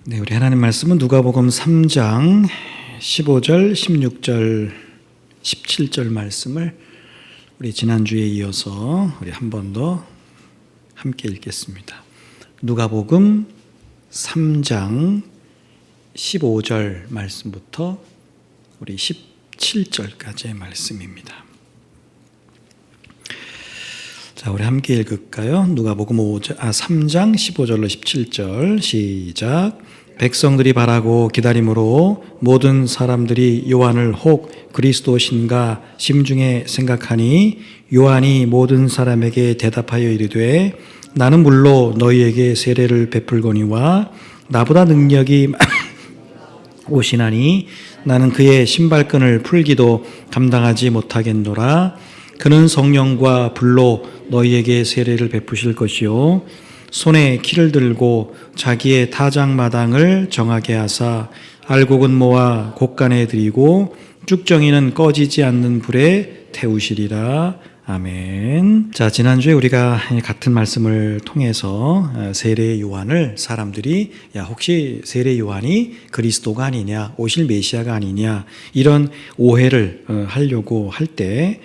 네, 우리 하나님 말씀은 누가복음 3장 15절, 16절, 17절 말씀을 우리 지난주에 이어서 우리 한 번 더 함께 읽겠습니다. 누가복음 3장 15절 말씀부터 우리 17절까지의 말씀입니다. 자, 우리 함께 읽을까요? 누가복음 3장 15절로 17절 시작. 백성들이 바라고 기다림으로 모든 사람들이 요한을 혹 그리스도신가 심중에 생각하니 요한이 모든 사람에게 대답하여 이르되 나는 물로 너희에게 세례를 베풀거니와 나보다 능력이 오시나니 나는 그의 신발끈을 풀기도 감당하지 못하겠노라. 그는 성령과 불로 너희에게 세례를 베푸실 것이요 손에 키를 들고 자기의 타작마당을 정하게 하사 알곡은 모아 곡간에 들이고 쭉정이는 꺼지지 않는 불에 태우시리라. 아멘. 자, 지난주에 우리가 같은 말씀을 통해서 세례 요한을 사람들이 혹시 세례 요한이 그리스도가 아니냐, 오실 메시아가 아니냐 이런 오해를 하려고 할 때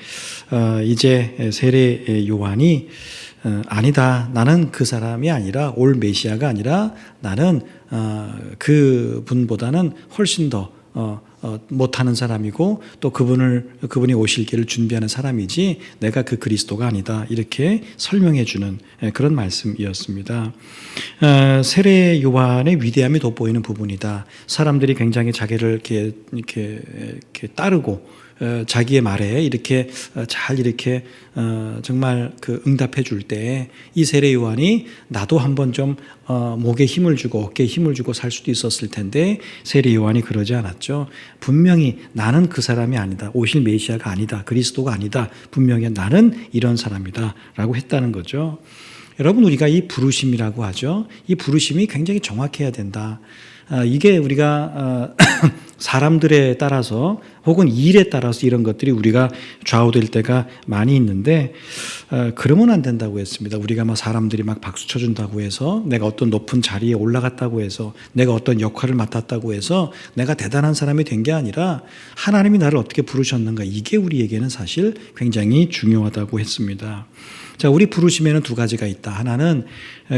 이제 세례 요한이 아니다. 나는 그 사람이 아니라 올 메시아가 아니라 나는 그 분보다는 훨씬 더 못하는 사람이고 또 그분이 오실 길을 준비하는 사람이지 내가 그 그리스도가 아니다. 이렇게 설명해 주는 그런 말씀이었습니다. 세례 요한의 위대함이 돋보이는 부분이다. 사람들이 굉장히 자기를 이렇게 따르고 자기의 말에 이렇게 잘 이렇게 정말 그 응답해 줄 때 이 세례 요한이 나도 한번 좀 목에 힘을 주고 어깨에 힘을 주고 살 수도 있었을 텐데 세례 요한이 그러지 않았죠. 분명히 나는 그 사람이 아니다. 오실 메시아가 아니다. 그리스도가 아니다. 분명히 나는 이런 사람이다 라고 했다는 거죠. 여러분, 우리가 이 부르심이라고 하죠. 이 부르심이 굉장히 정확해야 된다. 이게 우리가 사람들에 따라서 혹은 일에 따라서 이런 것들이 우리가 좌우될 때가 많이 있는데 그러면 안 된다고 했습니다. 우리가 막 사람들이 막 박수 쳐준다고 해서 내가 어떤 높은 자리에 올라갔다고 해서 내가 어떤 역할을 맡았다고 해서 내가 대단한 사람이 된 게 아니라 하나님이 나를 어떻게 부르셨는가, 이게 우리에게는 사실 굉장히 중요하다고 했습니다. 자, 우리 부르심에는 두 가지가 있다. 하나는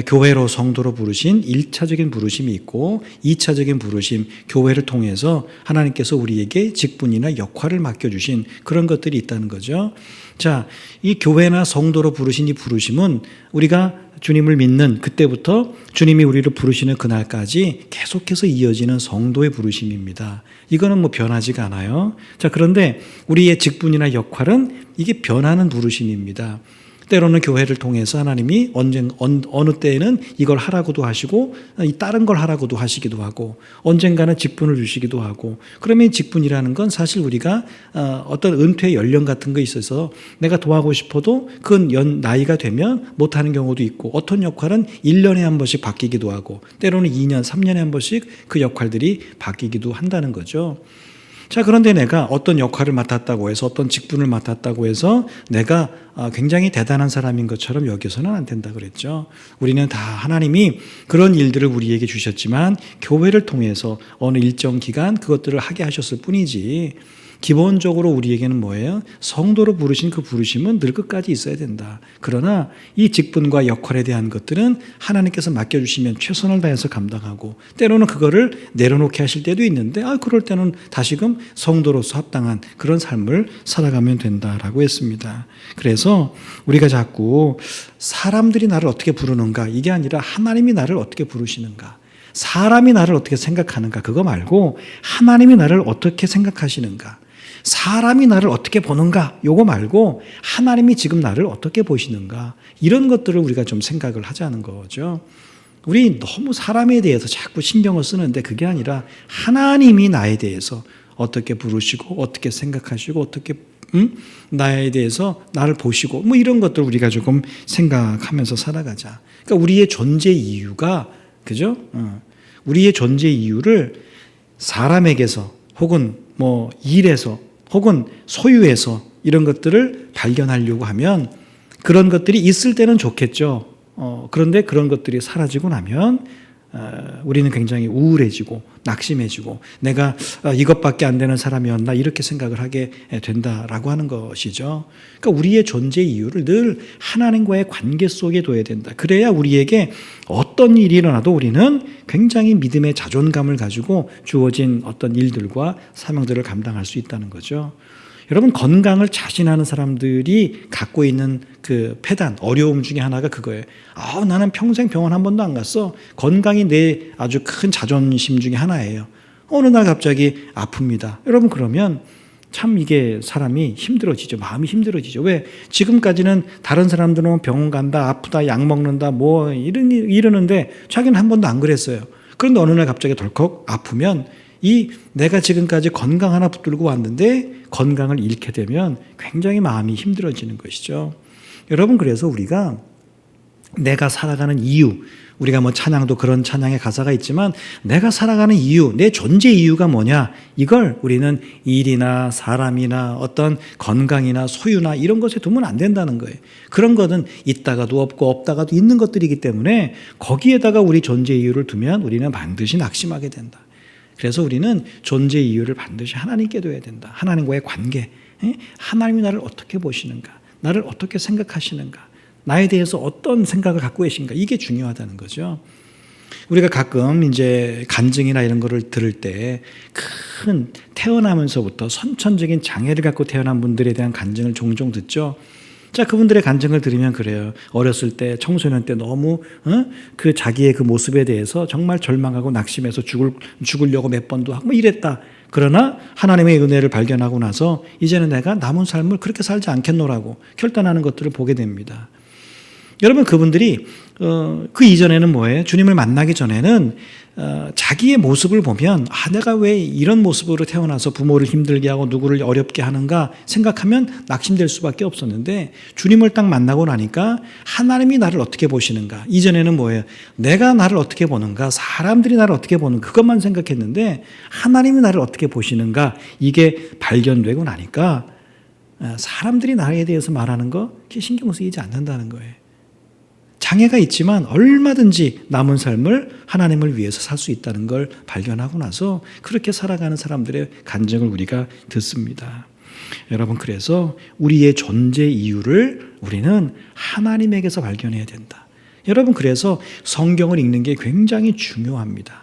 교회로 성도로 부르신 1차적인 부르심이 있고 2차적인 부르심, 교회를 통해서 하나님께서 우리에게 직분이나 역할을 맡겨주신 그런 것들이 있다는 거죠. 자, 이 교회나 성도로 부르신 이 부르심은 우리가 주님을 믿는 그때부터 주님이 우리를 부르시는 그날까지 계속해서 이어지는 성도의 부르심입니다. 이거는 뭐 변하지가 않아요. 자, 그런데 우리의 직분이나 역할은 이게 변하는 부르심입니다. 때로는 교회를 통해서 하나님이 어느 때에는 이걸 하라고도 하시고 다른 걸 하라고도 하시기도 하고 언젠가는 직분을 주시기도 하고, 그러면 직분이라는 건 사실 우리가 어떤 은퇴 연령 같은 거 있어서 내가 도와하고 싶어도 그 나이가 되면 못하는 경우도 있고 어떤 역할은 1년에 한 번씩 바뀌기도 하고 때로는 2년, 3년에 한 번씩 그 역할들이 바뀌기도 한다는 거죠. 자, 그런데 내가 어떤 역할을 맡았다고 해서 어떤 직분을 맡았다고 해서 내가 굉장히 대단한 사람인 것처럼 여기서는 안 된다 그랬죠. 우리는 다 하나님이 그런 일들을 우리에게 주셨지만 교회를 통해서 어느 일정 기간 그것들을 하게 하셨을 뿐이지 기본적으로 우리에게는 뭐예요? 성도로 부르신 그 부르심은 늘 끝까지 있어야 된다. 그러나 이 직분과 역할에 대한 것들은 하나님께서 맡겨주시면 최선을 다해서 감당하고 때로는 그거를 내려놓게 하실 때도 있는데 그럴 때는 다시금 성도로서 합당한 그런 삶을 살아가면 된다라고 했습니다. 그래서 우리가 자꾸 사람들이 나를 어떻게 부르는가, 이게 아니라 하나님이 나를 어떻게 부르시는가, 사람이 나를 어떻게 생각하는가, 그거 말고 하나님이 나를 어떻게 생각하시는가, 사람이 나를 어떻게 보는가, 요거 말고 하나님이 지금 나를 어떻게 보시는가, 이런 것들을 우리가 좀 생각을 하자는 거죠. 우리 너무 사람에 대해서 자꾸 신경을 쓰는데 그게 아니라 하나님이 나에 대해서 어떻게 부르시고 어떻게 생각하시고 어떻게 나에 대해서 나를 보시고 뭐 이런 것들 우리가 조금 생각하면서 살아가자. 그러니까 우리의 존재 이유가, 그죠? 우리의 존재 이유를 사람에게서 혹은 뭐 일에서 혹은 소유에서 이런 것들을 발견하려고 하면 그런 것들이 있을 때는 좋겠죠. 그런데 그런 것들이 사라지고 나면 우리는 굉장히 우울해지고 낙심해지고 내가 이것밖에 안 되는 사람이었나 이렇게 생각을 하게 된다라고 하는 것이죠. 그러니까 우리의 존재 이유를 늘 하나님과의 관계 속에 둬야 된다. 그래야 우리에게 어떤 일이 일어나도 우리는 굉장히 믿음의 자존감을 가지고 주어진 어떤 일들과 사명들을 감당할 수 있다는 거죠. 여러분, 건강을 자신하는 사람들이 갖고 있는 그 패단, 어려움 중에 하나가 그거예요. 나는 평생 병원 한 번도 안 갔어. 건강이 내 아주 큰 자존심 중에 하나예요. 어느 날 갑자기 아픕니다. 여러분, 그러면 참 이게 사람이 힘들어지죠. 마음이 힘들어지죠. 왜? 지금까지는 다른 사람들은 병원 간다, 아프다, 약 먹는다, 뭐 이러는데 자기는 한 번도 안 그랬어요. 그런데 어느 날 갑자기 덜컥 아프면 내가 지금까지 건강 하나 붙들고 왔는데 건강을 잃게 되면 굉장히 마음이 힘들어지는 것이죠. 여러분, 그래서 우리가 내가 살아가는 이유, 우리가 뭐 찬양도 그런 찬양의 가사가 있지만 내가 살아가는 이유, 내 존재 이유가 뭐냐, 이걸 우리는 일이나 사람이나 어떤 건강이나 소유나 이런 것에 두면 안 된다는 거예요. 그런 것은 있다가도 없고 없다가도 있는 것들이기 때문에 거기에다가 우리 존재 이유를 두면 우리는 반드시 낙심하게 된다. 그래서 우리는 존재 이유를 반드시 하나님께 둬야 된다. 하나님과의 관계, 하나님이 나를 어떻게 보시는가, 나를 어떻게 생각하시는가, 나에 대해서 어떤 생각을 갖고 계신가, 이게 중요하다는 거죠. 우리가 가끔 이제 간증이나 이런 거를 들을 때 큰 태어나면서부터 선천적인 장애를 갖고 태어난 분들에 대한 간증을 종종 듣죠. 자, 그분들의 간증을 들으면 그래요. 어렸을 때, 청소년 때 너무 그 자기의 그 모습에 대해서 정말 절망하고 낙심해서 죽으려고 몇 번도 하고 뭐 이랬다. 그러나 하나님의 은혜를 발견하고 나서 이제는 내가 남은 삶을 그렇게 살지 않겠노라고 결단하는 것들을 보게 됩니다. 여러분, 그분들이 그 이전에는 뭐예요? 주님을 만나기 전에는 자기의 모습을 보면 내가 왜 이런 모습으로 태어나서 부모를 힘들게 하고 누구를 어렵게 하는가 생각하면 낙심될 수밖에 없었는데 주님을 딱 만나고 나니까 하나님이 나를 어떻게 보시는가, 이전에는 뭐예요? 내가 나를 어떻게 보는가, 사람들이 나를 어떻게 보는가, 그것만 생각했는데 하나님이 나를 어떻게 보시는가, 이게 발견되고 나니까 사람들이 나에 대해서 말하는 거 그게 신경 쓰이지 않는다는 거예요. 장애가 있지만 얼마든지 남은 삶을 하나님을 위해서 살 수 있다는 걸 발견하고 나서 그렇게 살아가는 사람들의 간증을 우리가 듣습니다. 여러분, 그래서 우리의 존재 이유를 우리는 하나님에게서 발견해야 된다. 여러분, 그래서 성경을 읽는 게 굉장히 중요합니다.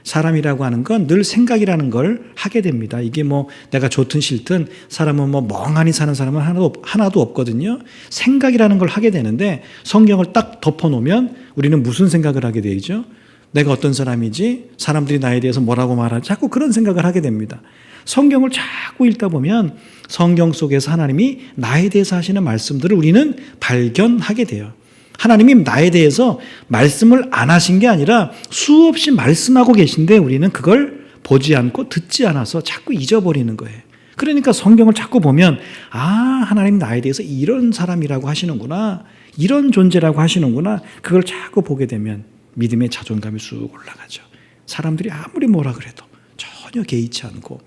사람이라고 하는 건 늘 생각이라는 걸 하게 됩니다. 이게 뭐 내가 좋든 싫든 사람은 뭐 멍하니 사는 사람은 하나도 없거든요. 생각이라는 걸 하게 되는데 성경을 딱 덮어놓으면 우리는 무슨 생각을 하게 되죠? 내가 어떤 사람이지? 사람들이 나에 대해서 뭐라고 말하지? 자꾸 그런 생각을 하게 됩니다. 성경을 자꾸 읽다 보면 성경 속에서 하나님이 나에 대해서 하시는 말씀들을 우리는 발견하게 돼요. 하나님이 나에 대해서 말씀을 안 하신 게 아니라 수없이 말씀하고 계신데 우리는 그걸 보지 않고 듣지 않아서 자꾸 잊어버리는 거예요. 그러니까 성경을 자꾸 보면 하나님 나에 대해서 이런 사람이라고 하시는구나, 이런 존재라고 하시는구나, 그걸 자꾸 보게 되면 믿음의 자존감이 쑥 올라가죠. 사람들이 아무리 뭐라 그래도 전혀 개의치 않고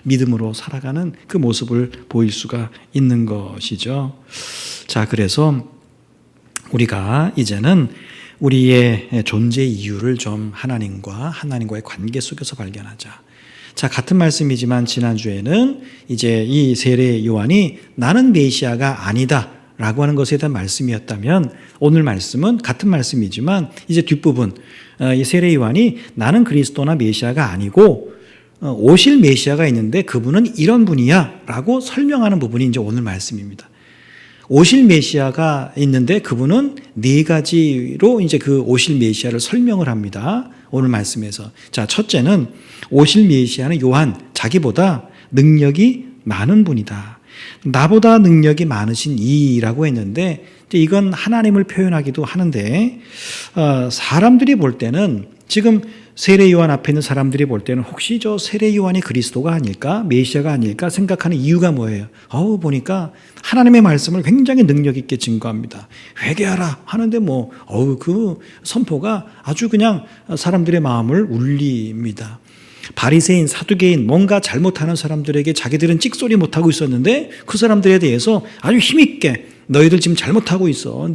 믿음으로 살아가는 그 모습을 보일 수가 있는 것이죠. 자, 그래서 우리가 이제는 우리의 존재 이유를 좀 하나님과의 관계 속에서 발견하자. 자, 같은 말씀이지만 지난주에는 이제 이 세례 요한이 나는 메시아가 아니다 라고 하는 것에 대한 말씀이었다면 오늘 말씀은 같은 말씀이지만 이제 뒷부분, 이 세례 요한이 나는 그리스도나 메시아가 아니고 오실 메시아가 있는데 그분은 이런 분이야 라고 설명하는 부분이 이제 오늘 말씀입니다. 오실 메시아가 있는데 그분은 네 가지로 이제 그 오실 메시아를 설명을 합니다. 오늘 말씀에서. 자, 첫째는 오실 메시아는 요한, 자기보다 능력이 많은 분이다. 나보다 능력이 많으신 이라고 했는데 이건 하나님을 표현하기도 하는데 사람들이 볼 때는 지금 세례 요한 앞에 있는 사람들이 볼 때는 혹시 저 세례 요한이 그리스도가 아닐까, 메시아가 아닐까 생각하는 이유가 뭐예요? 보니까 하나님의 말씀을 굉장히 능력 있게 증거합니다. 회개하라 하는데 그 선포가 아주 그냥 사람들의 마음을 울립니다. 바리새인, 사두개인, 뭔가 잘못하는 사람들에게 자기들은 찍소리 못하고 있었는데 그 사람들에 대해서 아주 힘있게 너희들 지금 잘못하고 있어.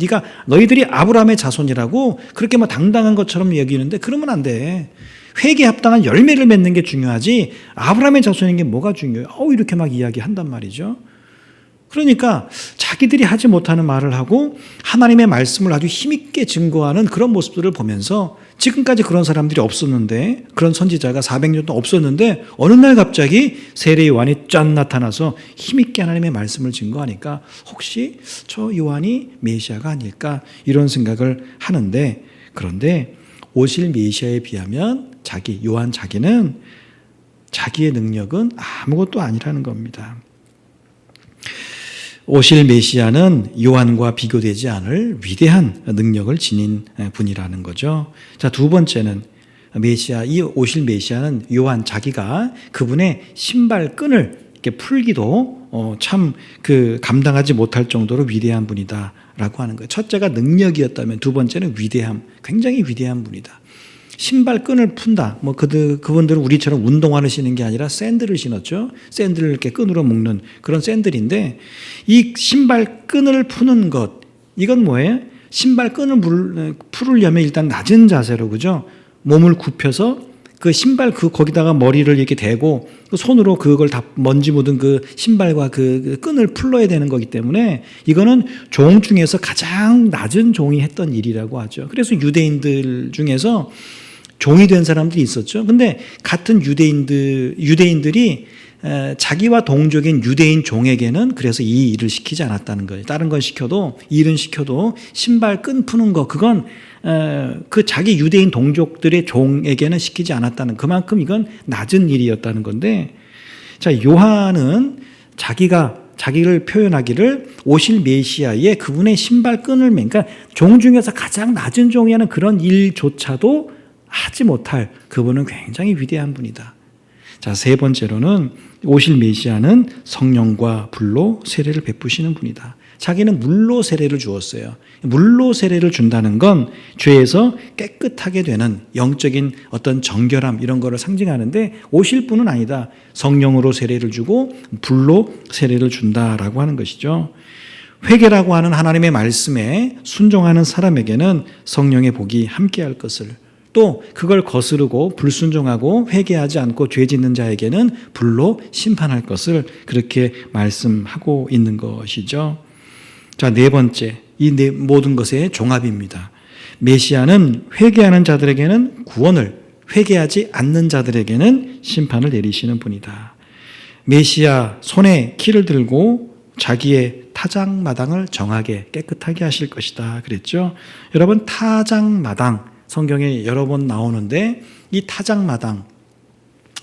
너희들이 아브라함의 자손이라고 그렇게 뭐 당당한 것처럼 여기는데 그러면 안 돼. 회개에 합당한 열매를 맺는 게 중요하지 아브라함의 자손인 게 뭐가 중요해요. 이렇게 막 이야기한단 말이죠. 그러니까 자기들이 하지 못하는 말을 하고 하나님의 말씀을 아주 힘있게 증거하는 그런 모습들을 보면서 지금까지 그런 사람들이 없었는데 그런 선지자가 400년 동안 없었는데 어느 날 갑자기 세례 요한이 짠 나타나서 힘있게 하나님의 말씀을 증거하니까 혹시 저 요한이 메시아가 아닐까 이런 생각을 하는데 그런데 오실 메시아에 비하면 요한 자기는 자기의 능력은 아무것도 아니라는 겁니다. 오실 메시아는 요한과 비교되지 않을 위대한 능력을 지닌 분이라는 거죠. 자, 두 번째는 이 오실 메시아는 요한 자기가 그분의 신발끈을 이렇게 풀기도 참 감당하지 못할 정도로 위대한 분이다라고 하는 거예요. 첫째가 능력이었다면 두 번째는 위대함, 굉장히 위대한 분이다. 신발끈을 푼다. 그분들은 우리처럼 운동화를 신는 게 아니라 샌들을 신었죠. 샌들을 이렇게 끈으로 묶는 그런 샌들인데 이 신발끈을 푸는 것, 이건 뭐예요? 신발끈을 풀으려면 일단 낮은 자세로, 그죠? 몸을 굽혀서 그 신발 거기다가 머리를 이렇게 대고 손으로 그걸 다 먼지 묻은 그 신발과 그 끈을 풀러야 되는 거기 때문에 이거는 종 중에서 가장 낮은 종이 했던 일이라고 하죠. 그래서 유대인들 중에서 종이 된 사람들이 있었죠. 근데 같은 유대인들이 자기와 동족인 유대인 종에게는 그래서 이 일을 시키지 않았다는 거예요. 다른 건 시켜도 이 일은 시켜도 신발 끈 푸는 거 그건 그 자기 유대인 동족들의 종에게는 시키지 않았다는 그만큼 이건 낮은 일이었다는 건데 자 요한은 자기를 표현하기를 오실 메시아의 그분의 신발끈을 그러니까 종 중에서 가장 낮은 종이 하는 그런 일조차도 하지 못할 그분은 굉장히 위대한 분이다. 자, 세 번째로는 오실 메시아는 성령과 불로 세례를 베푸시는 분이다. 자기는 물로 세례를 주었어요. 물로 세례를 준다는 건 죄에서 깨끗하게 되는 영적인 어떤 정결함 이런 거를 상징하는데 오실 분은 아니다. 성령으로 세례를 주고 불로 세례를 준다라고 하는 것이죠. 회개라고 하는 하나님의 말씀에 순종하는 사람에게는 성령의 복이 함께할 것을 또 그걸 거스르고 불순종하고 회개하지 않고 죄 짓는 자에게는 불로 심판할 것을 그렇게 말씀하고 있는 것이죠. 자, 네 번째, 이 모든 것의 종합입니다. 메시아는 회개하는 자들에게는 구원을, 회개하지 않는 자들에게는 심판을 내리시는 분이다. 메시아 손에 키를 들고 자기의 타작마당을 정하게 깨끗하게 하실 것이다 그랬죠. 여러분 타작마당 성경에 여러 번 나오는데 이 타작마당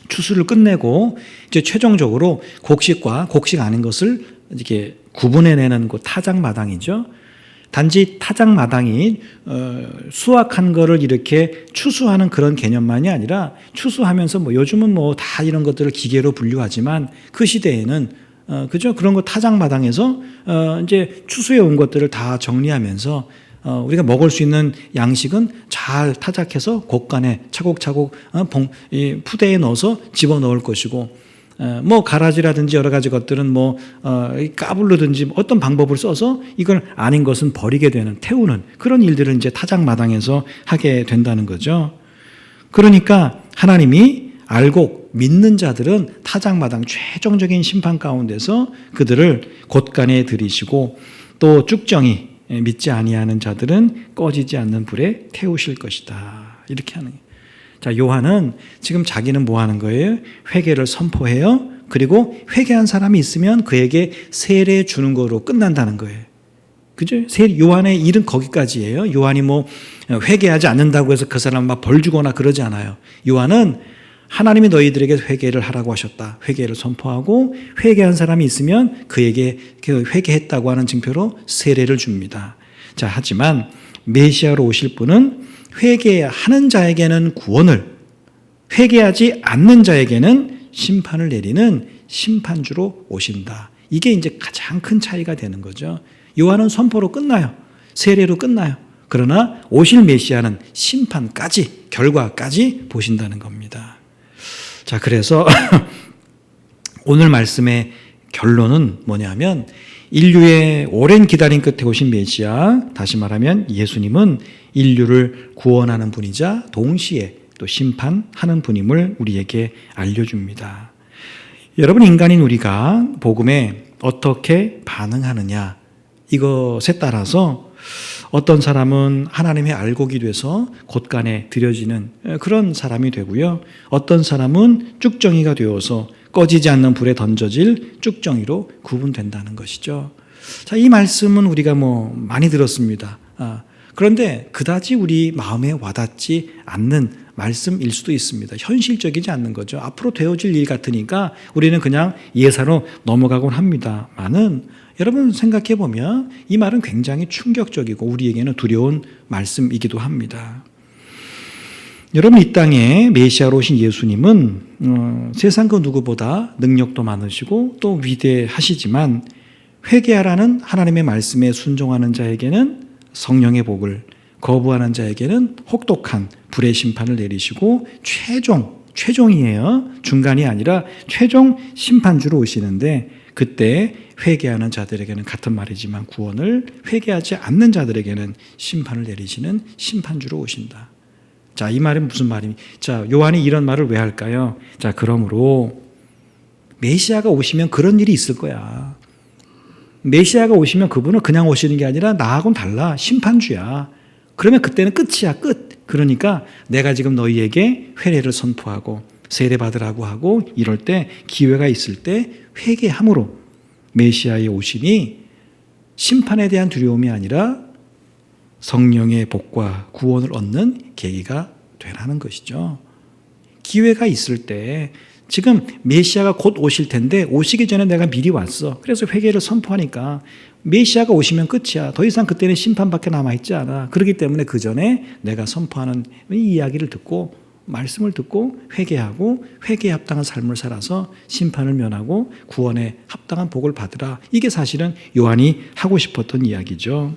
추수를 끝내고 이제 최종적으로 곡식과 곡식 아닌 것을 이렇게 구분해내는 그 타작마당이죠. 단지 타작마당이 수확한 거를 이렇게 추수하는 그런 개념만이 아니라 추수하면서 요즘은 다 이런 것들을 기계로 분류하지만 그 시대에는 그죠? 그런 거 타작마당에서 이제 추수해 온 것들을 다 정리하면서 우리가 먹을 수 있는 양식은 잘 타작해서 곡간에 차곡차곡 푸대에 넣어서 집어넣을 것이고 가라지라든지 여러 가지 것들은 까불르든지 어떤 방법을 써서 이걸 아닌 것은 버리게 되는 태우는 그런 일들을 이제 타작마당에서 하게 된다는 거죠. 그러니까 하나님이 알고 믿는 자들은 타작마당 최종적인 심판 가운데서 그들을 곳간에 들이시고 또 쭉정이 믿지 아니하는 자들은 꺼지지 않는 불에 태우실 것이다. 이렇게 하는 거예요. 자, 요한은 지금 자기는 뭐 하는 거예요? 회개를 선포해요. 그리고 회개한 사람이 있으면 그에게 세례 주는 거로 끝난다는 거예요. 그죠? 요한의 일은 거기까지예요. 요한이 회개하지 않는다고 해서 그 사람 막 벌 주거나 그러지 않아요. 요한은 하나님이 너희들에게 회개를 하라고 하셨다. 회개를 선포하고 회개한 사람이 있으면 그에게 회개했다고 하는 증표로 세례를 줍니다. 자, 하지만 메시아로 오실 분은 회개하는 자에게는 구원을, 회개하지 않는 자에게는 심판을 내리는 심판주로 오신다. 이게 이제 가장 큰 차이가 되는 거죠. 요한은 선포로 끝나요. 세례로 끝나요. 그러나 오실 메시아는 심판까지, 결과까지 보신다는 겁니다. 자, 그래서 오늘 말씀의 결론은 뭐냐면 인류의 오랜 기다림 끝에 오신 메시아, 다시 말하면 예수님은 인류를 구원하는 분이자 동시에 또 심판하는 분임을 우리에게 알려줍니다. 여러분, 인간인 우리가 복음에 어떻게 반응하느냐, 이것에 따라서 어떤 사람은 하나님의 알곡이 돼서 곳간에 들여지는 그런 사람이 되고요. 어떤 사람은 쭉정이가 되어서 꺼지지 않는 불에 던져질 쭉정이로 구분된다는 것이죠. 자, 이 말씀은 우리가 많이 들었습니다. 그런데 그다지 우리 마음에 와닿지 않는 말씀일 수도 있습니다. 현실적이지 않는 거죠. 앞으로 되어질 일 같으니까 우리는 그냥 예사로 넘어가곤 합니다만은 여러분 생각해 보면 이 말은 굉장히 충격적이고 우리에게는 두려운 말씀이기도 합니다. 여러분, 이 땅에 메시아로 오신 예수님은 세상 그 누구보다 능력도 많으시고 또 위대하시지만 회개하라는 하나님의 말씀에 순종하는 자에게는 성령의 복을, 거부하는 자에게는 혹독한 불의 심판을 내리시고 최종이에요. 중간이 아니라 최종 심판주로 오시는데 그때 회개하는 자들에게는 같은 말이지만 구원을, 회개하지 않는 자들에게는 심판을 내리시는 심판주로 오신다. 자, 이 말은 무슨 말입니까? 자, 요한이 이런 말을 왜 할까요? 자, 그러므로 메시아가 오시면 그런 일이 있을 거야. 메시아가 오시면 그분은 그냥 오시는 게 아니라 나하고는 달라. 심판주야. 그러면 그때는 끝이야, 끝. 그러니까 내가 지금 너희에게 회례를 선포하고 세례받으라고 하고 이럴 때 기회가 있을 때 회개함으로 메시아의 오심이 심판에 대한 두려움이 아니라 성령의 복과 구원을 얻는 계기가 되라는 것이죠. 기회가 있을 때 지금 메시아가 곧 오실 텐데 오시기 전에 내가 미리 왔어. 그래서 회개를 선포하니까 메시아가 오시면 끝이야. 더 이상 그때는 심판밖에 남아있지 않아. 그렇기 때문에 그 전에 내가 선포하는 이 이야기를 듣고 말씀을 듣고 회개하고 회개에 합당한 삶을 살아서 심판을 면하고 구원에 합당한 복을 받으라. 이게 사실은 요한이 하고 싶었던 이야기죠.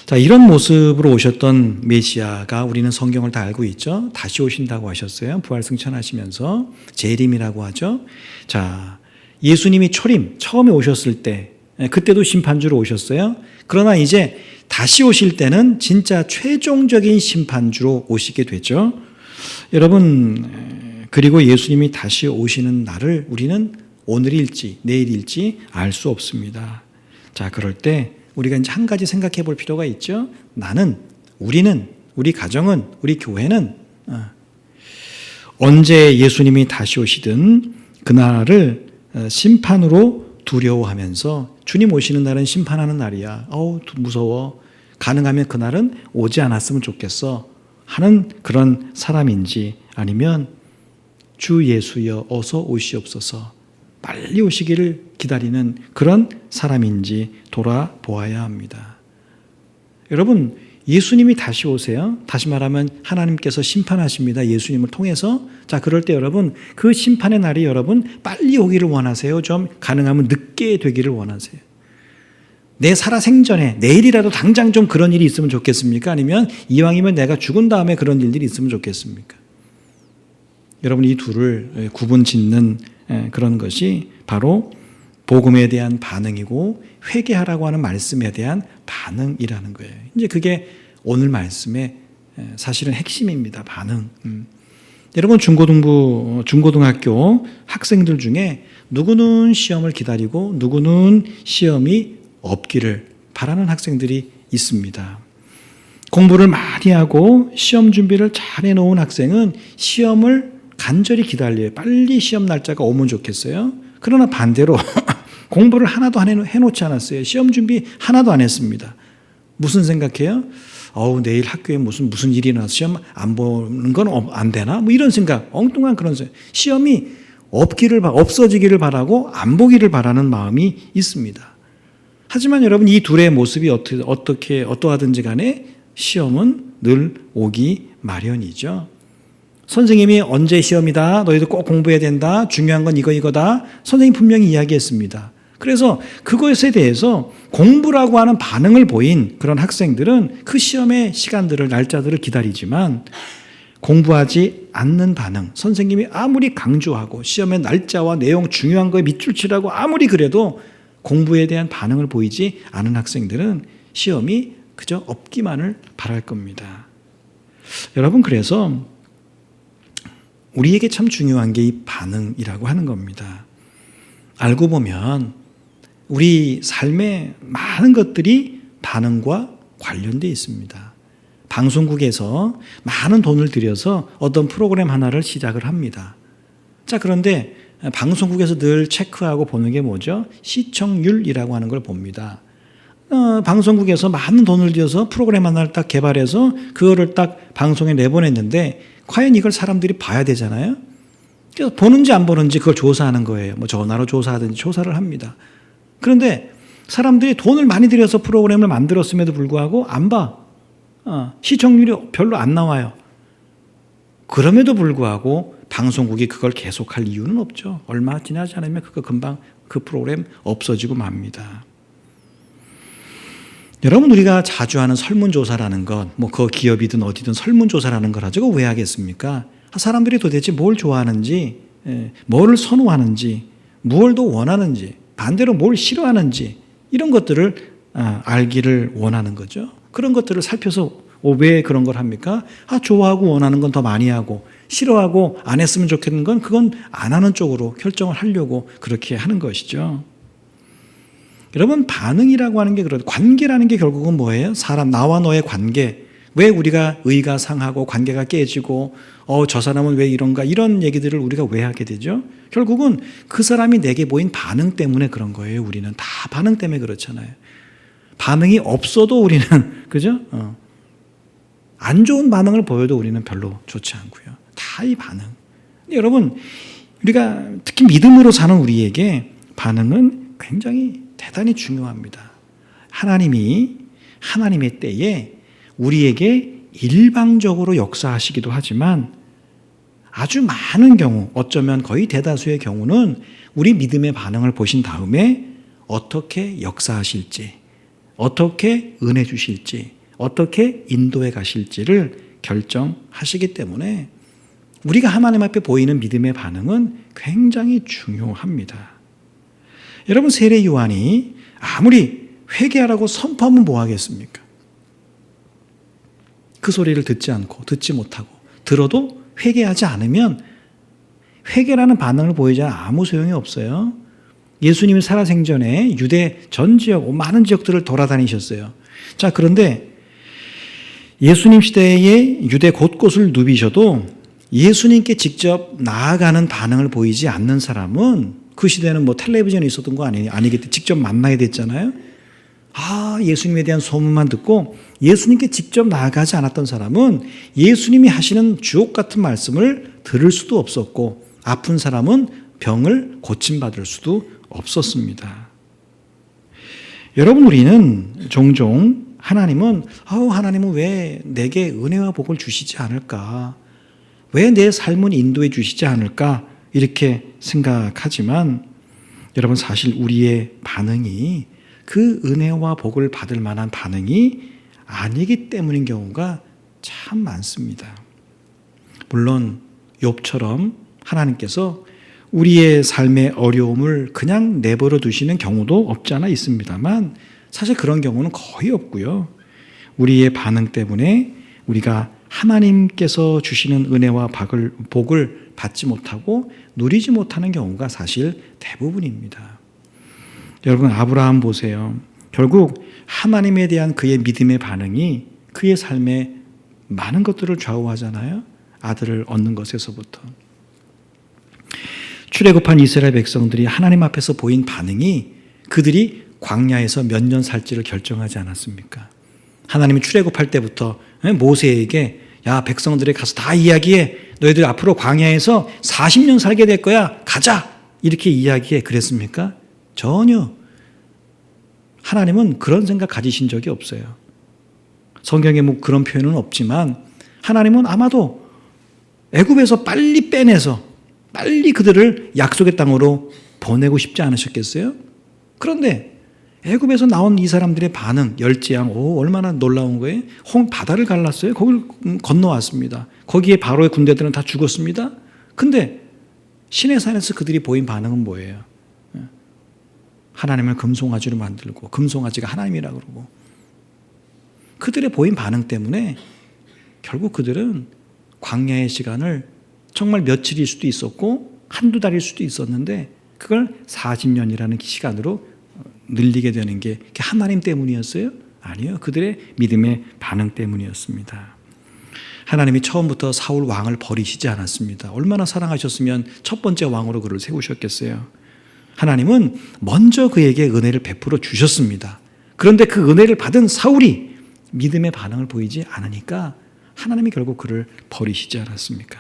자, 이런 모습으로 오셨던 메시아가 우리는 성경을 다 알고 있죠. 다시 오신다고 하셨어요. 부활 승천하시면서 재림이라고 하죠. 자, 예수님이 처음에 오셨을 때 그때도 심판주로 오셨어요. 그러나 이제 다시 오실 때는 진짜 최종적인 심판주로 오시게 되죠. 여러분, 그리고 예수님이 다시 오시는 날을 우리는 오늘일지 내일일지 알 수 없습니다. 자, 그럴 때 우리가 이제 한 가지 생각해 볼 필요가 있죠. 우리는, 우리 가정은, 우리 교회는 언제 예수님이 다시 오시든 그날을 심판으로 두려워하면서 주님 오시는 날은 심판하는 날이야. 무서워. 가능하면 그날은 오지 않았으면 좋겠어 하는 그런 사람인지 아니면 주 예수여 어서 오시옵소서 빨리 오시기를 기다리는 그런 사람인지 돌아보아야 합니다. 여러분, 예수님이 다시 오세요. 다시 말하면 하나님께서 심판하십니다. 예수님을 통해서. 자, 그럴 때 여러분, 그 심판의 날이 여러분 빨리 오기를 원하세요? 좀 가능하면 늦게 되기를 원하세요? 내 살아생전에 내일이라도 당장 좀 그런 일이 있으면 좋겠습니까? 아니면 이왕이면 내가 죽은 다음에 그런 일들이 있으면 좋겠습니까? 여러분, 이 둘을 구분짓는 그런 것이 바로 복음에 대한 반응이고 회개하라고 하는 말씀에 대한 반응이라는 거예요. 이제 그게 오늘 말씀의 사실은 핵심입니다. 반응. 여러분, 중고등학교 학생들 중에 누구는 시험을 기다리고 누구는 시험이 없기를 바라는 학생들이 있습니다. 공부를 많이 하고 시험 준비를 잘 해놓은 학생은 시험을 간절히 기다려요. 빨리 시험 날짜가 오면 좋겠어요. 그러나 반대로 공부를 하나도 해놓지 않았어요. 시험 준비 하나도 안 했습니다. 무슨 생각해요? 내일 학교에 무슨 일이 나서 시험 안 보는 건 안 되나? 이런 생각, 엉뚱한 그런 생각. 시험이 없어지기를 바라고 안 보기를 바라는 마음이 있습니다. 하지만 여러분, 이 둘의 모습이 어떠하든지 간에 시험은 늘 오기 마련이죠. 선생님이 언제 시험이다, 너희들 꼭 공부해야 된다, 중요한 건 이거다, 선생님 분명히 이야기했습니다. 그래서 그것에 대해서 공부라고 하는 반응을 보인 그런 학생들은 그 시험의 시간들을, 날짜들을 기다리지만 공부하지 않는 반응, 선생님이 아무리 강조하고 시험의 날짜와 내용 중요한 거에 밑줄 치라고 아무리 그래도 공부에 대한 반응을 보이지 않은 학생들은 시험이 그저 없기만을 바랄 겁니다. 여러분, 그래서 우리에게 참 중요한 게 이 반응이라고 하는 겁니다. 알고 보면 우리 삶의 많은 것들이 반응과 관련되어 있습니다. 방송국에서 많은 돈을 들여서 어떤 프로그램 하나를 시작을 합니다. 자, 그런데 방송국에서 늘 체크하고 보는 게 뭐죠? 시청률이라고 하는 걸 봅니다. 방송국에서 많은 돈을 들여서 프로그램 하나를 딱 개발해서 그거를 딱 방송에 내보냈는데 과연 이걸 사람들이 봐야 되잖아요. 그래서 보는지 안 보는지 그걸 조사하는 거예요. 뭐 전화로 조사하든지 조사를 합니다. 그런데 사람들이 돈을 많이 들여서 프로그램을 만들었음에도 불구하고 안 봐. 시청률이 별로 안 나와요. 그럼에도 불구하고 방송국이 그걸 계속할 이유는 없죠. 얼마 지나지 않으면 그거 금방 그 프로그램 없어지고 맙니다. 여러분, 우리가 자주 하는 설문조사라는 것, 뭐 그 기업이든 어디든 설문조사라는 걸 가지고 왜 하겠습니까? 사람들이 도대체 뭘 좋아하는지, 뭘 선호하는지, 무엇을 더 원하는지, 반대로 뭘 싫어하는지 이런 것들을 알기를 원하는 거죠. 그런 것들을 살펴서 왜 그런 걸 합니까? 좋아하고 원하는 건 더 많이 하고 싫어하고 안 했으면 좋겠는 건 그건 안 하는 쪽으로 결정을 하려고 그렇게 하는 것이죠. 여러분, 반응이라고 하는 게 관계라는 게 결국은 뭐예요? 사람, 나와 너의 관계. 왜 우리가 의가 상하고 관계가 깨지고 저 사람은 왜 이런가 이런 얘기들을 우리가 왜 하게 되죠? 결국은 그 사람이 내게 보인 반응 때문에 그런 거예요. 우리는 다 반응 때문에 그렇잖아요. 반응이 없어도 우리는 그죠? 안 좋은 반응을 보여도 우리는 별로 좋지 않고요. 다 이 반응. 여러분, 우리가 특히 믿음으로 사는 우리에게 반응은 굉장히 대단히 중요합니다. 하나님이 하나님의 때에 우리에게 일방적으로 역사하시기도 하지만 아주 많은 경우, 어쩌면 거의 대다수의 경우는 우리 믿음의 반응을 보신 다음에 어떻게 역사하실지, 어떻게 은혜 주실지, 어떻게 인도해 가실지를 결정하시기 때문에 우리가 하나님 앞에 보이는 믿음의 반응은 굉장히 중요합니다. 여러분, 세례 요한이 아무리 회개하라고 선포하면 뭐 하겠습니까? 그 소리를 듣지 않고 듣지 못하고 들어도 회개하지 않으면 회개라는 반응을 보이지 않아 아무 소용이 없어요. 예수님이 살아생전에 유대 전 지역, 많은 지역들을 돌아다니셨어요. 자, 그런데 예수님 시대에 유대 곳곳을 누비셔도 예수님께 직접 나아가는 반응을 보이지 않는 사람은 그 시대는 뭐 텔레비전이 있었던 거 아니겠지. 직접 만나야 됐잖아요. 예수님에 대한 소문만 듣고 예수님께 직접 나아가지 않았던 사람은 예수님이 하시는 주옥 같은 말씀을 들을 수도 없었고 아픈 사람은 병을 고침받을 수도 없었습니다. 여러분, 우리는 종종 하나님은 왜 내게 은혜와 복을 주시지 않을까? 왜 내 삶은 인도해 주시지 않을까? 이렇게 생각하지만 여러분, 사실 우리의 반응이 그 은혜와 복을 받을 만한 반응이 아니기 때문인 경우가 참 많습니다. 물론 욥처럼 하나님께서 우리의 삶의 어려움을 그냥 내버려 두시는 경우도 없지 않아 있습니다만 사실 그런 경우는 거의 없고요. 우리의 반응 때문에 우리가 하나님께서 주시는 은혜와 복을 받지 못하고 누리지 못하는 경우가 사실 대부분입니다. 여러분, 아브라함 보세요. 결국 하나님에 대한 그의 믿음의 반응이 그의 삶에 많은 것들을 좌우하잖아요. 아들을 얻는 것에서부터. 출애굽한 이스라엘 백성들이 하나님 앞에서 보인 반응이 그들이 광야에서 몇 년 살지를 결정하지 않았습니까? 하나님이 출애굽할 때부터 모세에게 백성들이 가서 다 이야기해. 너희들 앞으로 광야에서 40년 살게 될 거야. 가자. 이렇게 이야기해. 그랬습니까? 전혀. 하나님은 그런 생각 가지신 적이 없어요. 성경에 뭐 그런 표현은 없지만 하나님은 아마도 애굽에서 빨리 빼내서 빨리 그들을 약속의 땅으로 보내고 싶지 않으셨겠어요? 그런데 애굽에서 나온 이 사람들의 반응, 열지양, 얼마나 놀라운 거예요. 바다를 갈랐어요. 거길 건너왔습니다. 거기에 바로의 군대들은 다 죽었습니다. 근데 시내산에서 그들이 보인 반응은 뭐예요? 하나님을 금송아지로 만들고 금송아지가 하나님이라고 그러고, 그들의 보인 반응 때문에 결국 그들은 광야의 시간을 정말 며칠일 수도 있었고 한두 달일 수도 있었는데 그걸 40년이라는 시간으로 늘리게 되는 게 하나님 때문이었어요? 아니요. 그들의 믿음의 반응 때문이었습니다. 하나님이 처음부터 사울 왕을 버리시지 않았습니다. 얼마나 사랑하셨으면 첫 번째 왕으로 그를 세우셨겠어요. 하나님은 먼저 그에게 은혜를 베풀어 주셨습니다. 그런데 그 은혜를 받은 사울이 믿음의 반응을 보이지 않으니까 하나님이 결국 그를 버리시지 않았습니까?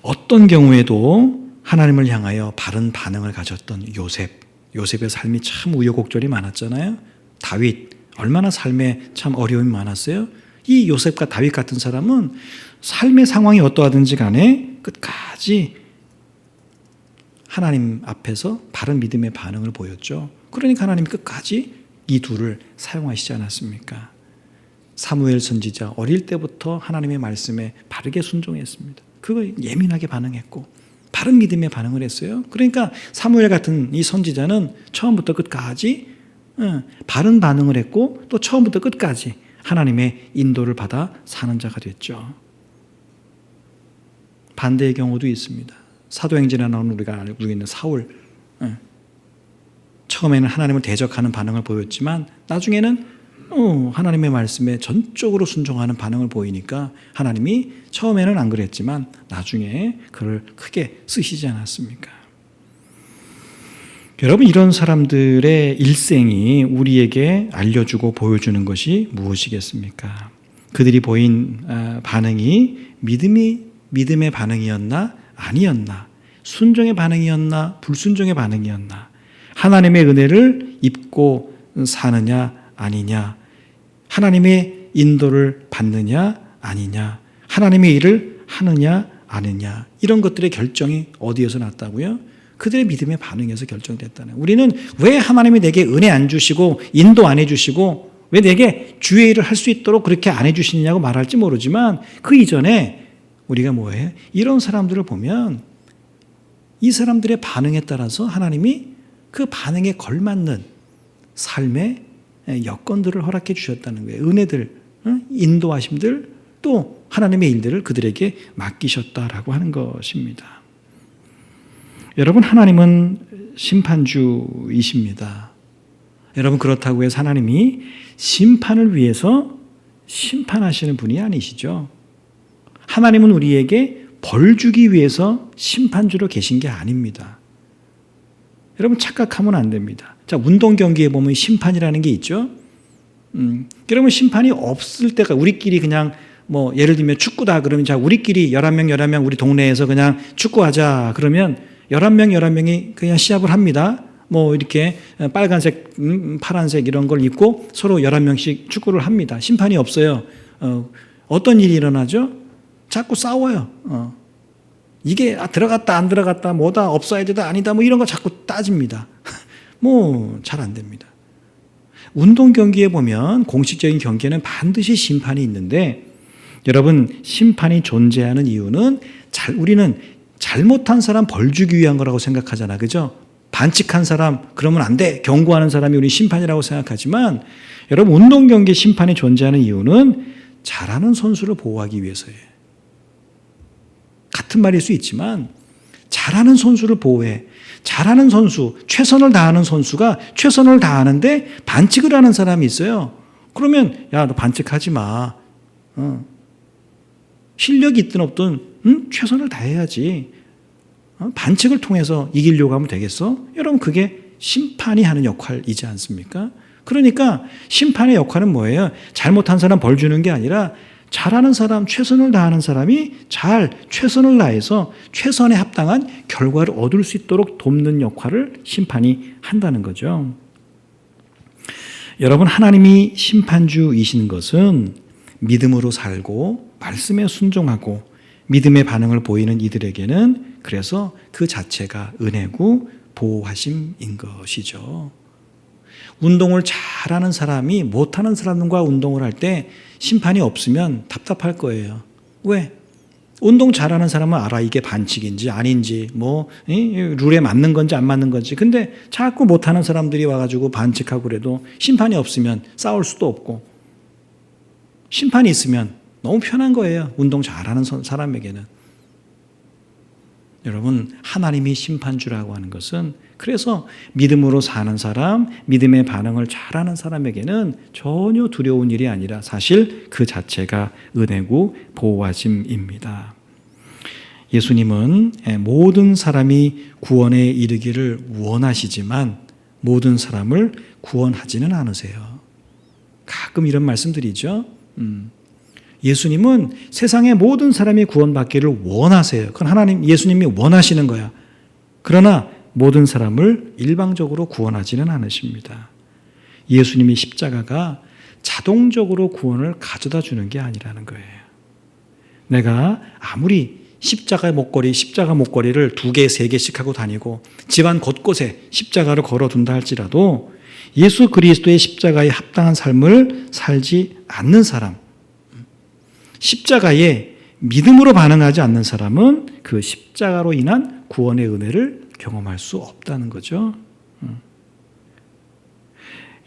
어떤 경우에도 하나님을 향하여 바른 반응을 가졌던 요셉의 삶이 참 우여곡절이 많았잖아요. 다윗, 얼마나 삶에 참 어려움이 많았어요. 이 요셉과 다윗 같은 사람은 삶의 상황이 어떠하든지 간에 끝까지 하나님 앞에서 바른 믿음의 반응을 보였죠. 그러니까 하나님이 끝까지 이 둘을 사용하시지 않았습니까? 사무엘 선지자 어릴 때부터 하나님의 말씀에 바르게 순종했습니다. 그거 예민하게 반응했고 바른 믿음의 반응을 했어요. 그러니까 사무엘 같은 이 선지자는 처음부터 끝까지 바른 반응을 했고 또 처음부터 끝까지 하나님의 인도를 받아 사는 자가 됐죠. 반대의 경우도 있습니다. 사도행전에 나오는 우리가 알고 있는 사울, 처음에는 하나님을 대적하는 반응을 보였지만 나중에는 하나님의 말씀에 전적으로 순종하는 반응을 보이니까 하나님이 처음에는 안 그랬지만 나중에 그를 크게 쓰시지 않았습니까? 여러분, 이런 사람들의 일생이 우리에게 알려주고 보여주는 것이 무엇이겠습니까? 그들이 보인 반응이 믿음의 반응이었나 아니었나, 순종의 반응이었나 불순종의 반응이었나, 하나님의 은혜를 입고 사느냐 아니냐, 하나님의 인도를 받느냐 아니냐, 하나님의 일을 하느냐 아니냐, 이런 것들의 결정이 어디에서 났다고요? 그들의 믿음의 반응에서 결정됐다는. 우리는 왜 하나님이 내게 은혜 안 주시고 인도 안 해주시고 왜 내게 주의 일을 할 수 있도록 그렇게 안 해주시느냐고 말할지 모르지만 그 이전에 우리가 뭐예요? 이런 사람들을 보면 이 사람들의 반응에 따라서 하나님이 그 반응에 걸맞는 삶의 여건들을 허락해 주셨다는 거예요. 은혜들, 인도하심들, 또 하나님의 일들을 그들에게 맡기셨다라고 하는 것입니다. 여러분, 하나님은 심판주이십니다. 여러분, 그렇다고 해서 하나님이 심판을 위해서 심판하시는 분이 아니시죠. 하나님은 우리에게 벌 주기 위해서 심판주로 계신 게 아닙니다. 여러분, 착각하면 안 됩니다. 자, 운동 경기에 보면 심판이라는 게 있죠. 여러분, 심판이 없을 때가 우리끼리 그냥 뭐 예를 들면 축구다 그러면 자, 우리끼리 11명 우리 동네에서 그냥 축구하자 그러면 11명이 그냥 시합을 합니다. 뭐 이렇게 빨간색, 파란색 이런 걸 입고 서로 11명씩 축구를 합니다. 심판이 없어요. 어떤 일이 일어나죠? 자꾸 싸워요. 이게 들어갔다 안 들어갔다 뭐다 업사이드다 아니다 뭐 이런 거 자꾸 따집니다. 뭐 잘 안 됩니다. 운동 경기에 보면 공식적인 경기에는 반드시 심판이 있는데 여러분, 심판이 존재하는 이유는 우리는 잘못한 사람 벌 주기 위한 거라고 생각하잖아. 그죠? 반칙한 사람 그러면 안 돼. 경고하는 사람이 우리 심판이라고 생각하지만 여러분, 운동 경기 심판이 존재하는 이유는 잘하는 선수를 보호하기 위해서예요. 같은 말일 수 있지만 잘하는 선수를 보호해. 잘하는 선수, 최선을 다하는 선수가 최선을 다하는데 반칙을 하는 사람이 있어요. 그러면 야, 너 반칙하지 마. 실력이 있든 없든 최선을 다해야지. 반칙을 통해서 이기려고 하면 되겠어? 여러분, 그게 심판이 하는 역할이지 않습니까? 그러니까 심판의 역할은 뭐예요? 잘못한 사람 벌 주는 게 아니라 잘하는 사람, 최선을 다하는 사람이 최선을 다해서 최선에 합당한 결과를 얻을 수 있도록 돕는 역할을 심판이 한다는 거죠. 여러분, 하나님이 심판주이신 것은 믿음으로 살고 말씀에 순종하고 믿음의 반응을 보이는 이들에게는 그래서 그 자체가 은혜고 보호하심인 것이죠. 운동을 잘하는 사람이 못하는 사람과 운동을 할 때 심판이 없으면 답답할 거예요. 왜? 운동 잘하는 사람은 알아. 이게 반칙인지 아닌지, 룰에 맞는 건지 안 맞는 건지. 근데 자꾸 못하는 사람들이 와가지고 반칙하고 그래도 심판이 없으면 싸울 수도 없고, 심판이 있으면 너무 편한 거예요. 운동 잘하는 사람에게는. 여러분, 하나님이 심판주라고 하는 것은 그래서 믿음으로 사는 사람, 믿음의 반응을 잘하는 사람에게는 전혀 두려운 일이 아니라 사실 그 자체가 은혜고 보호하심입니다. 예수님은 모든 사람이 구원에 이르기를 원하시지만 모든 사람을 구원하지는 않으세요. 가끔 이런 말씀드리죠. 예수님은 세상의 모든 사람이 구원받기를 원하세요. 그건 예수님이 원하시는 거야. 그러나 모든 사람을 일방적으로 구원하지는 않으십니다. 예수님의 십자가가 자동적으로 구원을 가져다 주는 게 아니라는 거예요. 내가 아무리 십자가 목걸이를 2개, 3개씩 하고 다니고 집안 곳곳에 십자가를 걸어둔다 할지라도 예수 그리스도의 십자가에 합당한 삶을 살지 않는 사람, 십자가에 믿음으로 반응하지 않는 사람은 그 십자가로 인한 구원의 은혜를 경험할 수 없다는 거죠.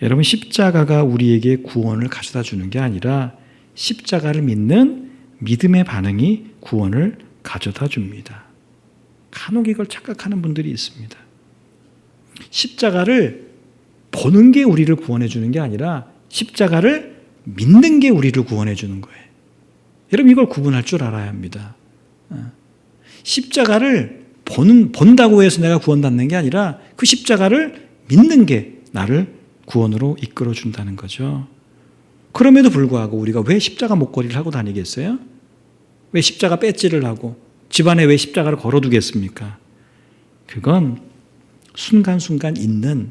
여러분, 십자가가 우리에게 구원을 가져다 주는 게 아니라 십자가를 믿는 믿음의 반응이 구원을 가져다 줍니다. 간혹 이걸 착각하는 분들이 있습니다. 십자가를 보는 게 우리를 구원해 주는 게 아니라 십자가를 믿는 게 우리를 구원해 주는 거예요. 여러분, 이걸 구분할 줄 알아야 합니다. 십자가를 본다고 해서 내가 구원받는 게 아니라 그 십자가를 믿는 게 나를 구원으로 이끌어 준다는 거죠. 그럼에도 불구하고 우리가 왜 십자가 목걸이를 하고 다니겠어요? 왜 십자가 배지를 하고 집안에 왜 십자가를 걸어두겠습니까? 그건 순간순간 있는,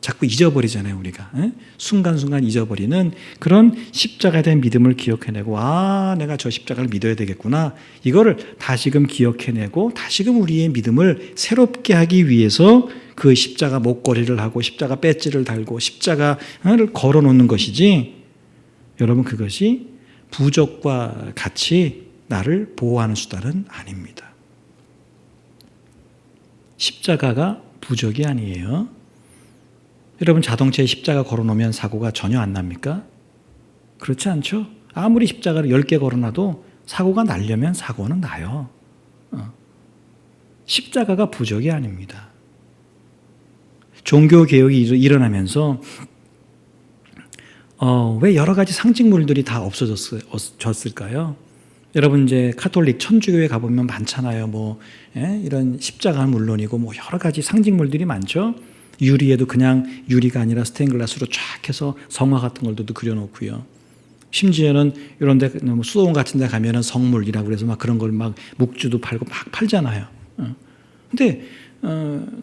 자꾸 잊어버리잖아요, 우리가. 순간순간 잊어버리는 그런 십자가에 대한 믿음을 기억해내고, 내가 저 십자가를 믿어야 되겠구나. 이거를 다시금 기억해내고 다시금 우리의 믿음을 새롭게 하기 위해서 그 십자가 목걸이를 하고 십자가 배지를 달고 십자가를 걸어놓는 것이지, 여러분, 그것이 부적과 같이 나를 보호하는 수단은 아닙니다. 십자가가 부적이 아니에요. 여러분, 자동차에 십자가 걸어놓으면 사고가 전혀 안 납니까? 그렇지 않죠? 아무리 십자가를 10개 걸어놔도 사고가 나려면 사고는 나요. 십자가가 부적이 아닙니다. 종교개혁이 일어나면서 왜 여러 가지 상징물들이 다 없어졌을까요? 여러분, 이제 카톨릭 천주교에 가보면 많잖아요. 이런 십자가는 물론이고 여러 가지 상징물들이 많죠. 유리에도 그냥 유리가 아니라 스테인글라스로 쫙 해서 성화 같은 걸도 그려놓고요. 심지어는 이런 데, 수도원 같은 데 가면은 성물이라고 그래서 막 그런 걸 막 묵주도 팔고 막 팔잖아요. 근데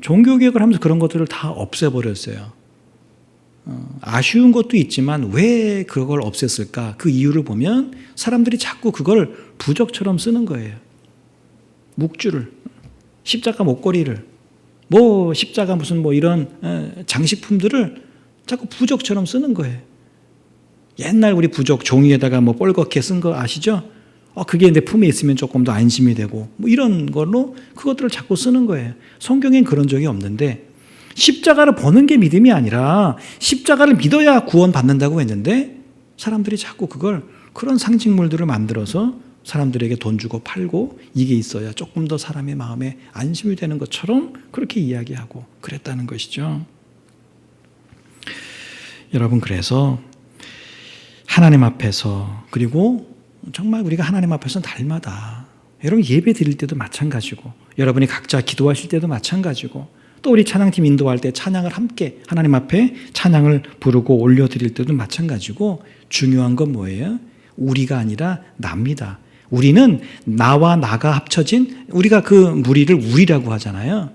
종교개혁을 하면서 그런 것들을 다 없애버렸어요. 아쉬운 것도 있지만 왜 그걸 없앴을까? 그 이유를 보면 사람들이 자꾸 그걸 부적처럼 쓰는 거예요. 묵주를, 십자가 목걸이를, 십자가 무슨 이런 장식품들을 자꾸 부적처럼 쓰는 거예요. 옛날 우리 부적 종이에다가 뻘겋게 쓴 거 아시죠? 그게 내 품에 있으면 조금 더 안심이 되고 이런 걸로 그것들을 자꾸 쓰는 거예요. 성경엔 그런 적이 없는데, 십자가를 보는 게 믿음이 아니라 십자가를 믿어야 구원받는다고 했는데 사람들이 자꾸 그런 상징물들을 만들어서 사람들에게 돈 주고 팔고 이게 있어야 조금 더 사람의 마음에 안심이 되는 것처럼 그렇게 이야기하고 그랬다는 것이죠. 여러분, 그래서 하나님 앞에서, 그리고 정말 우리가 하나님 앞에서 날마다, 여러분 예배 드릴 때도 마찬가지고 여러분이 각자 기도하실 때도 마찬가지고 또 우리 찬양팀 인도할 때 찬양을 함께 하나님 앞에 찬양을 부르고 올려드릴 때도 마찬가지고, 중요한 건 뭐예요? 우리가 아니라 납니다. 우리는 나와 나가 합쳐진, 우리가 그 무리를 우리라고 하잖아요.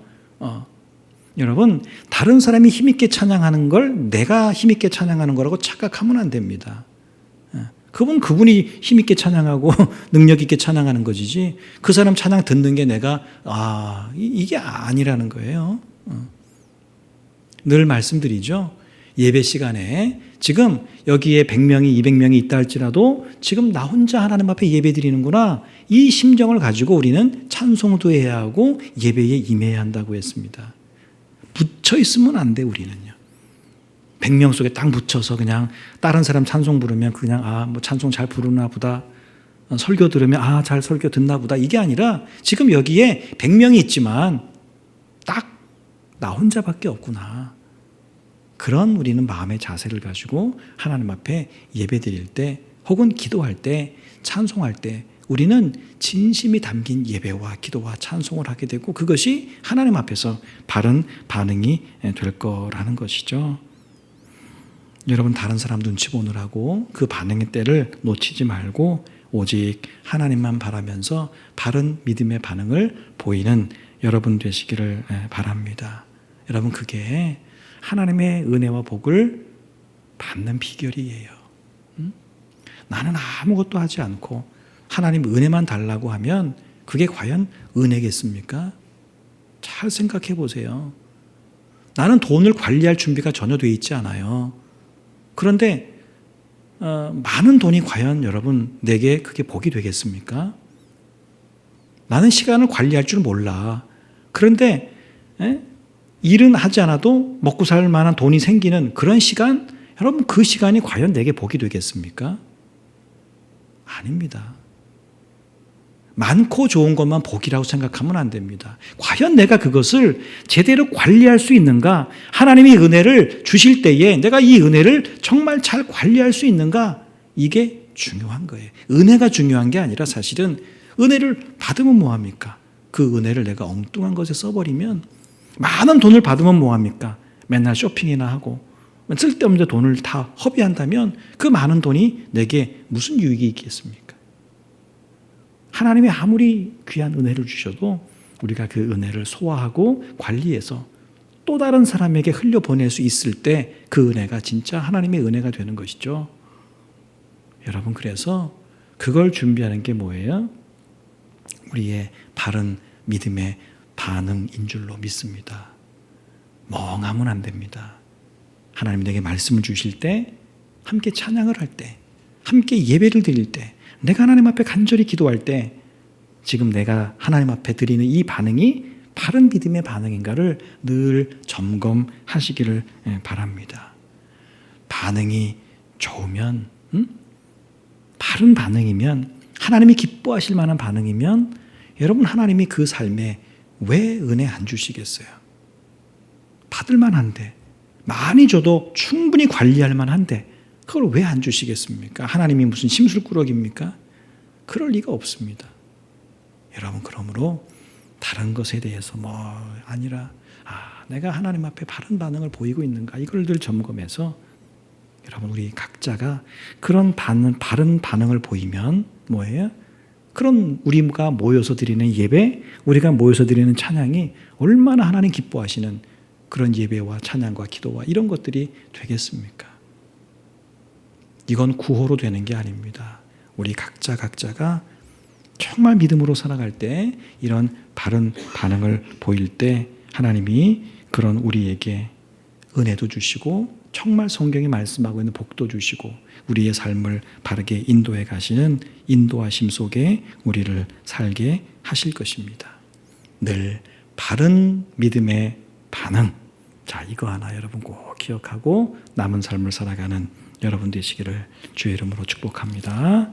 여러분, 다른 사람이 힘있게 찬양하는 걸 내가 힘있게 찬양하는 거라고 착각하면 안 됩니다. 그분이 힘있게 찬양하고 능력 있게 찬양하는 것이지 그 사람 찬양 듣는 게 내가 이게 아니라는 거예요. 늘 말씀드리죠. 예배 시간에 지금 여기에 100명이 200명이 있다 할지라도 지금 나 혼자 하나님 앞에 예배 드리는구나, 이 심정을 가지고 우리는 찬송도 해야 하고 예배에 임해야 한다고 했습니다. 묻혀 있으면 안 돼. 우리는요, 100명 속에 딱 묻혀서 그냥 다른 사람 찬송 부르면 그냥 뭐 찬송 잘 부르나 보다, 설교 들으면 잘 설교 듣나 보다, 이게 아니라 지금 여기에 100명이 있지만 딱 나 혼자밖에 없구나, 그런 우리는 마음의 자세를 가지고 하나님 앞에 예배 드릴 때 혹은 기도할 때 찬송할 때 우리는 진심이 담긴 예배와 기도와 찬송을 하게 되고 그것이 하나님 앞에서 바른 반응이 될 거라는 것이죠. 여러분, 다른 사람 눈치 보느라고 그 반응의 때를 놓치지 말고 오직 하나님만 바라면서 바른 믿음의 반응을 보이는 여러분 되시기를 바랍니다. 여러분, 그게 하나님의 은혜와 복을 받는 비결이에요. 나는 아무것도 하지 않고 하나님 은혜만 달라고 하면 그게 과연 은혜겠습니까? 잘 생각해 보세요. 나는 돈을 관리할 준비가 전혀 되어 있지 않아요. 그런데 많은 돈이 과연 여러분 내게 그게 복이 되겠습니까? 나는 시간을 관리할 줄 몰라. 그런데 일은 하지 않아도 먹고 살 만한 돈이 생기는 그런 시간, 여러분 그 시간이 과연 내게 복이 되겠습니까? 아닙니다. 많고 좋은 것만 복이라고 생각하면 안 됩니다. 과연 내가 그것을 제대로 관리할 수 있는가? 하나님이 은혜를 주실 때에 내가 이 은혜를 정말 잘 관리할 수 있는가? 이게 중요한 거예요. 은혜가 중요한 게 아니라 사실은 은혜를 받으면 뭐합니까? 그 은혜를 내가 엉뚱한 것에 써버리면, 많은 돈을 받으면 뭐합니까? 맨날 쇼핑이나 하고 쓸데없는 돈을 다 허비한다면 그 많은 돈이 내게 무슨 유익이 있겠습니까? 하나님이 아무리 귀한 은혜를 주셔도 우리가 그 은혜를 소화하고 관리해서 또 다른 사람에게 흘려보낼 수 있을 때 그 은혜가 진짜 하나님의 은혜가 되는 것이죠. 여러분, 그래서 그걸 준비하는 게 뭐예요? 우리의 바른 믿음의 반응인 줄로 믿습니다. 멍하면 안 됩니다. 하나님 내게 말씀을 주실 때, 함께 찬양을 할 때, 함께 예배를 드릴 때, 내가 하나님 앞에 간절히 기도할 때 지금 내가 하나님 앞에 드리는 이 반응이 바른 믿음의 반응인가를 늘 점검하시기를 바랍니다. 반응이 좋으면, 바른 반응이면, 하나님이 기뻐하실 만한 반응이면 여러분, 하나님이 그 삶에 왜 은혜 안 주시겠어요? 받을 만한데, 많이 줘도 충분히 관리할 만한데 그걸 왜 안 주시겠습니까? 하나님이 무슨 심술꾸러기입니까? 그럴 리가 없습니다. 여러분, 그러므로 다른 것에 대해서 아니라 내가 하나님 앞에 바른 반응을 보이고 있는가, 이걸 늘 점검해서 여러분, 우리 각자가 그런 바른 반응을 보이면 뭐예요? 그런 우리가 모여서 드리는 예배, 우리가 모여서 드리는 찬양이 얼마나 하나님 기뻐하시는 그런 예배와 찬양과 기도와 이런 것들이 되겠습니까? 이건 구호로 되는 게 아닙니다. 우리 각자가 정말 믿음으로 살아갈 때, 이런 바른 반응을 보일 때 하나님이 그런 우리에게 은혜도 주시고 정말 성경이 말씀하고 있는 복도 주시고 우리의 삶을 바르게 인도해 가시는 인도하심 속에 우리를 살게 하실 것입니다. 늘 바른 믿음의 반응. 자, 이거 하나 여러분 꼭 기억하고 남은 삶을 살아가는 여러분 되시기를 주의 이름으로 축복합니다.